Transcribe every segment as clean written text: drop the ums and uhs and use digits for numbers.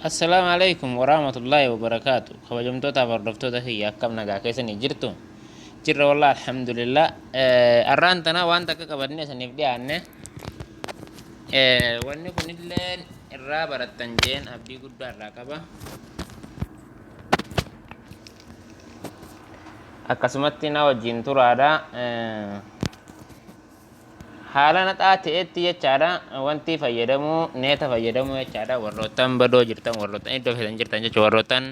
السلام عليكم ورحمة الله وبركاته. خبجمتوتا فردفتوتا هي كم نجا كيسني جرتو جرّ والله الحمد لله. أرانتنا وانت كبرني سنبدي عنه. واني كنيلين الرابر التنجين أبدي قد الركبة أكسمتنا وجين ترادا. haalana ta'etti jechaadha wanti fayyadamu neeta fayyadamu jechaadha warroottan badoo jirtan warroottan iddoo feetan jirtan jechuudha warroottan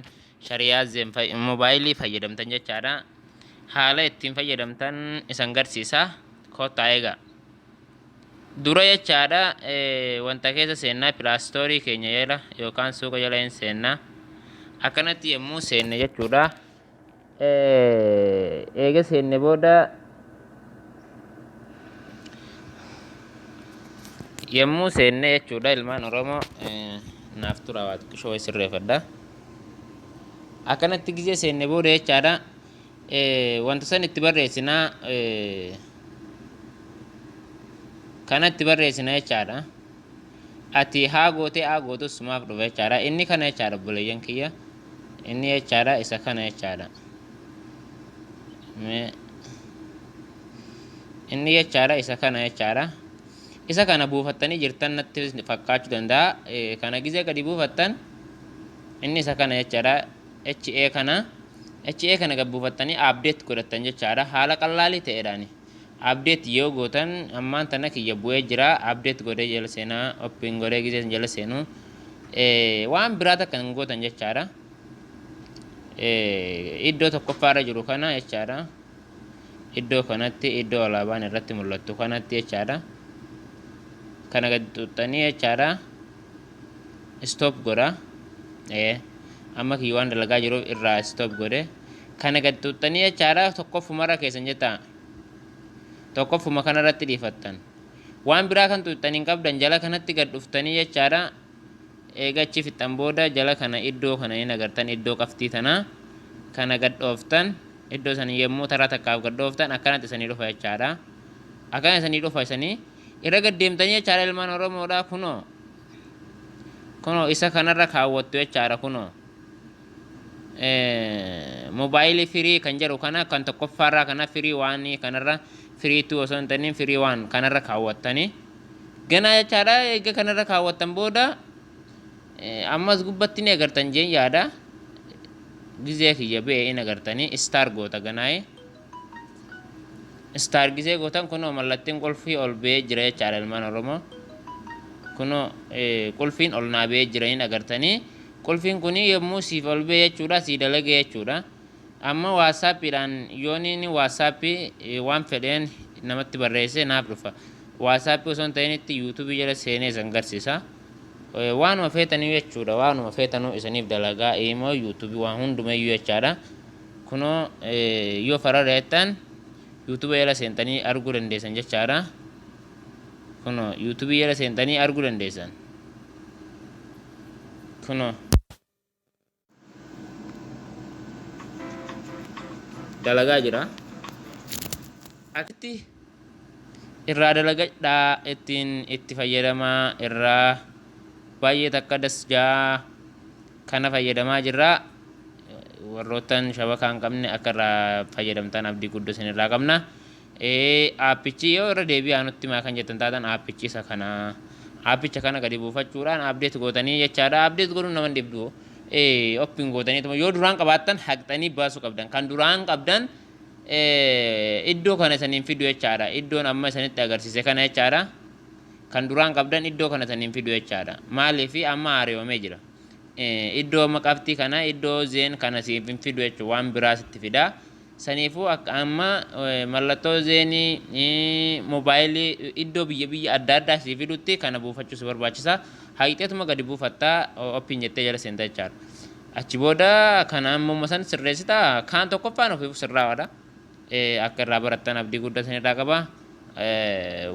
shariyaa zeen moobaayilii fayyadamtan jechaadha haala ittiin fayyadamtan isan garsiisa kottaa eega dura jechaadha wanta keessa seennaa pilaastoorii keenya jala yookaan suuqa jala hin seennaa akkanatti yommuu seenne jechuudha eega seenne booda yommuu seenne jechuudha ilmaan oromoo naaf tura waa xiqqishoo sirreeffadha akkanatti gisee seenne booda jechaadha wanta san itti barreessinaa kanatti barreessina jechaadha ati haa gootus sumaaf dhufa jechaadha inni kana jechaadha buleeyyan kiyya inni jechaadha isa kana jechaadha inni jechaadha isa kana jechaadha isa kana buufattanii jirtan natti fakkaachuu danda'a kana gisee gadi buufattan inni isa kana jechaadha HA kana gad buufattanii update godhattan jechaadha haala qallaalii ta'eedhaani update yoo gootan ammaan tana kiyya bu'ee jira update godhee jala seenaa open godhee gisee jala seenu waan biraa takka hin gootan jechaadha iddoo tokkoffaarra jiru kana jechaadha iddoo kanatti iddoo alaabaan irratti mul'attu kanatti jechaadha kana gad tuttanii jechaadha stop godha amma kiyya waan dalagaa jiru irraa stop godhe kana gad tuttanii jechaadha tokkoffumarra keessan jetta tokkoffuma kanarratti dhiifattan waan biraa kan tuttan hin qabdan jala kanatti gad dhuftanii jechaadha eegachi fixan booda jala kana iddoo kana hin agartan iddoo qaftii tana kana gad dhooftan iddoo sanii yommuu taraa takkaaf gad dhooftan akkanatti isanii dhufa jechaadha akkana isanii dhufa isanii irra gad deemtanii jechaadha ilmaan oromoodha kunoo isa kanarra kaawwattu jechaadha kunoo moobaayilii firii kan jedhu kana kan tokkoffaarraa kana firii waan kanarra firiitu osoo hin ta'iin firii waan kanarra kaawwattanii ganaa jechaadha eega kanarra kaawwattan booda ammas gubbatti ni agartan jeen yaada gisee kiyya ba'e in agartanii istaar goota ganaa'e istaar gisee gootan kunoo mallattiin qulfii ol ba'ee jira jechaadha ilmaan oromoo kunoo qulfiin ol naa ba'ee jira in agartanii qulfiin kuni yommuu siif ol ba'e jechuudha sii dalage jechuudha amma waasaappiidhaan yoon inni waasaappi waan fedheen namatti barreesse naaf dhufa waasaappi osoo hin ta'initti yuutuubii jala seenee isan garsiisa waanuma feetanii jechuudha waanuma feetanuu isaniif dalagaa immoo yuutuubii waan hundumayyuu jechaadha kunoo yoo fararreettan yuutuubii jala seentanii arguu dandeessan jechaadha kunoo yuutuubii jala seentanii arguu dandeessan kunoo dalagaa jira akkatti irraa dalagadhaa ittiin itti fayyadamaa irraa baay'ee takka dasjaa kana fayyadamaa jirra warroottan shabakaa hin qabne akka irraa fayyadamtan abdii guddoo isin irraa qabna aappichi yoo irra deebi'aa nutti maa kan jettan taatan aappichi isa kana aappicha kana gadi buufachuudhaan abdeet gootanii jechaadha abdeet godhuun nama hin dhibdu oppin gootanii yoo duraan qabaattan haqxanii baasuu qabdan kan duraan qabdan iddoo kana isaniin fidu jechaadha iddoon amma isanitti agarsiise kana jechaadha kan duraan qabdan iddoo kana isaniin fidu jechaadha maaliif amma haareewamee jira iddoo maqaftii kana iddoo zeen kana siif hin fidu jechuudha waan biraa sitti fida saniifuu akka amma mallattoo zeenii moobaayilii iddoo biyya adda addaa siif fidutti kana buufachuu si barbaachisa haqiqeetuma gadi buufattaa oppin jettee jala seenta jechaadha achi booda kana ammoo san sirreessita kaan tokkoffaan ofiif sirraa'aadha akka irraa barattan abdii guddaa san irraa qaba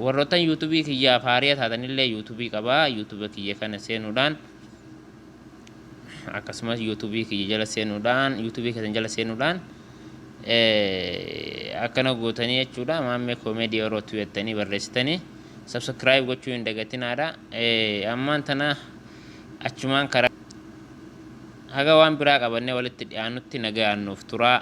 warroottan yuutuubii kiyyaaf haariya taatanillee yuutuubii qaba yuutuubii kiyya kana seenuudhaan akkasumas yuutuubii kiyya jala seenuudhaan yuutuubii keessan jala seenuudhaan akkana gootanii jechuudha maammee koomeedii yerootu jettanii barreessitanii subscribe gochuu hin dagatinaadha ammaan tana achumaan karaa haga waan biraa qabannee walitti dhiyaanutti nagaan nuuf turaa.